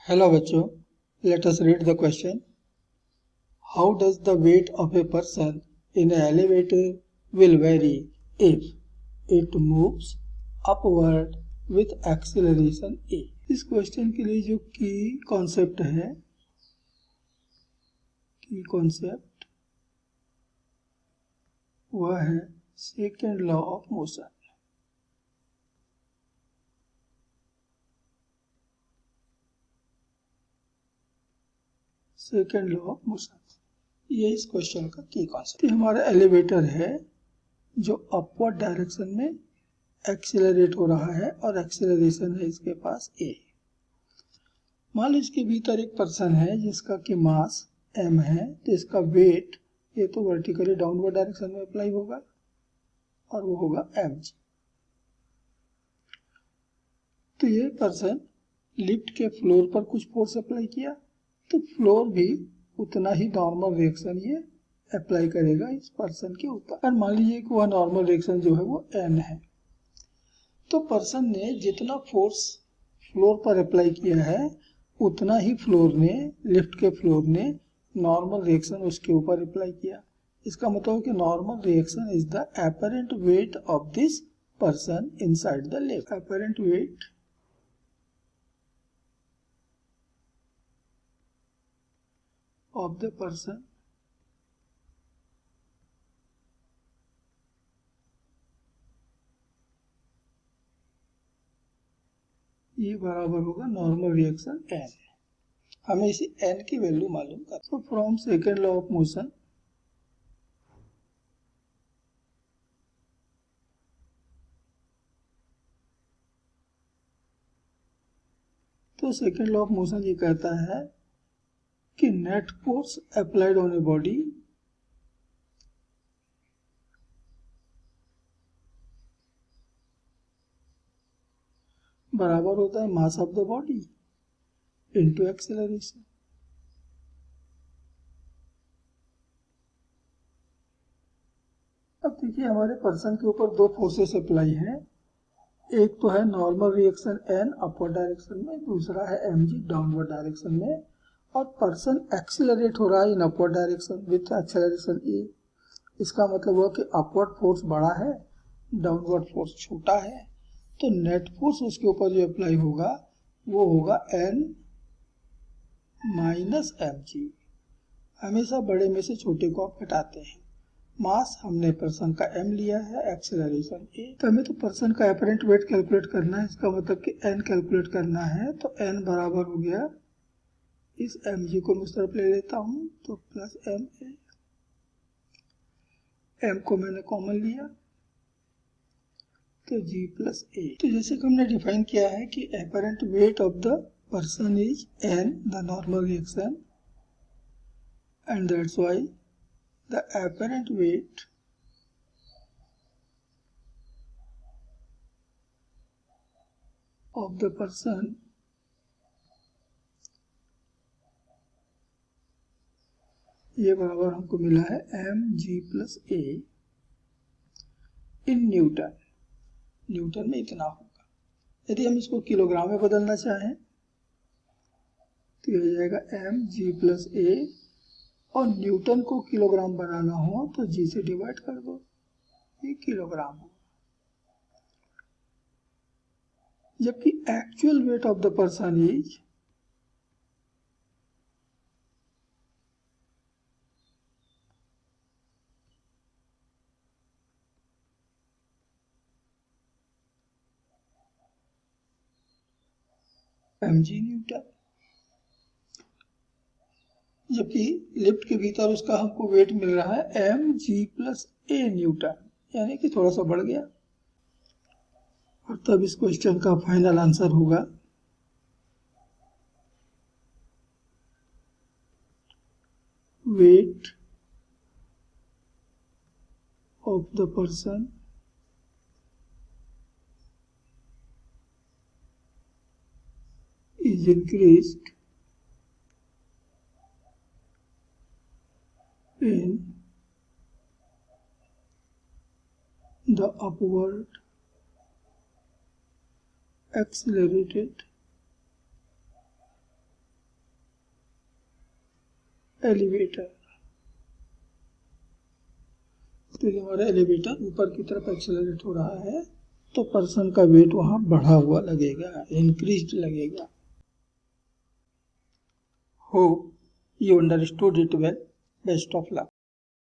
Hello बच्चों, let us read the question. How does the weight of a person in an elevator will vary if it moves upward with acceleration a? इस question के लिए जो की concept है, की concept वह है second law of motion. Second law of motion ये इस क्वेश्चन का की कॉन्सेप्ट। हमारा एलिवेटर है जो अपवर्ड डायरेक्शन में एक्सेलरेट हो रहा है और एक्सेलरेशन है इसके पास a। मान लो इसके भीतर एक पर्सन है जिसका कि मास m है, तो इसका वेट ये तो वर्टिकली डाउनवर्ड डायरेक्शन में अप्लाई होगा और वो होगा mg। तो ये पर्सन लिफ्ट के फ्लोर पर कुछ फोर्स अप्लाई किया तो फ्लोर भी उतना ही नॉर्मल रिएक्शन ये अप्लाई करेगा इस पर्सन के ऊपर। और मान लीजिए कि वह नॉर्मल रिएक्शन जो है वो n है, तो पर्सन ने जितना फोर्स फ्लोर पर अप्लाई किया है उतना ही फ्लोर ने, लिफ्ट के फ्लोर ने नॉर्मल रिएक्शन उसके ऊपर अप्लाई किया। इसका मतलब है कि normal reaction is the apparent weight of this person inside the lift. Apparent weight of the person ये बराबर होगा नॉर्मल रिएक्शन n। हमें इसी n की वैल्यू मालूम कर। तो from second law of motion तो सेकेंड लॉ ऑफ मोशन ये कहता है कि net force applied on a body बराबर होता है mass of the body into acceleration. अब देखिए हमारे पर्सन के ऊपर दो फोर्सेस अप्लाई हैं, एक तो है normal reaction n upward direction में, दूसरा है mg डाउनवर्ड डायरेक्शन में, और पर्सन एक्सेलरेट हो रहा है in upward direction with acceleration a। इसका मतलब हुआ कि अपवर्ड फोर्स बड़ा है, डाउनवर्ड फोर्स छोटा है, तो नेट फोर्स उसके ऊपर जो अप्लाई होगा वो होगा n माइनस mg। हमेशा बड़े में से छोटे को आप घटाते हैं। मास हमने पर्सन का m लिया है, एक्सेलरेशन a। तो हमें तो पर्सन का अपरेंट वेट कैलकुलेट करना है, इसका मतलब कि n कैलकुलेट करना है। तो n बराबर हो गया, इस mg को मैं उस तरफ ले लेता हूं तो प्लस ma, m को मैंने कॉमन लिया तो g प्लस a। तो जैसे कि हमने डिफाइन किया है कि apparent weight of the person is n the normal reaction and that's why the apparent weight of the person ये बराबर हमको मिला है mg plus a in newton. Newton में इतना होगा। यदि हम इसको किलोग्राम में बदलना चाहें तो ये हो जाएगा mg प्लस a, और न्यूटन को किलोग्राम बनाना हो तो g से डिवाइड कर दो, ये किलोग्राम हो। जबकि actual weight of the person is mg Newton. जबकि लिफ्ट के भीतर उसका हमको वेट मिल रहा है mg प्लस a न्यूटन, यानी कि थोड़ा सा बढ़ गया। और तब इस क्वेश्चन का फाइनल आंसर होगा weight of the person is increased in the upward accelerated elevator. तो ये हमारा एलिवेटर ऊपर की तरफ एक्सेलरेट हो रहा है, तो पर्सन का वेट वहां बढ़ा हुआ लगेगा, इंक्रीज्ड लगेगा। Hope you understood it well. Best of luck.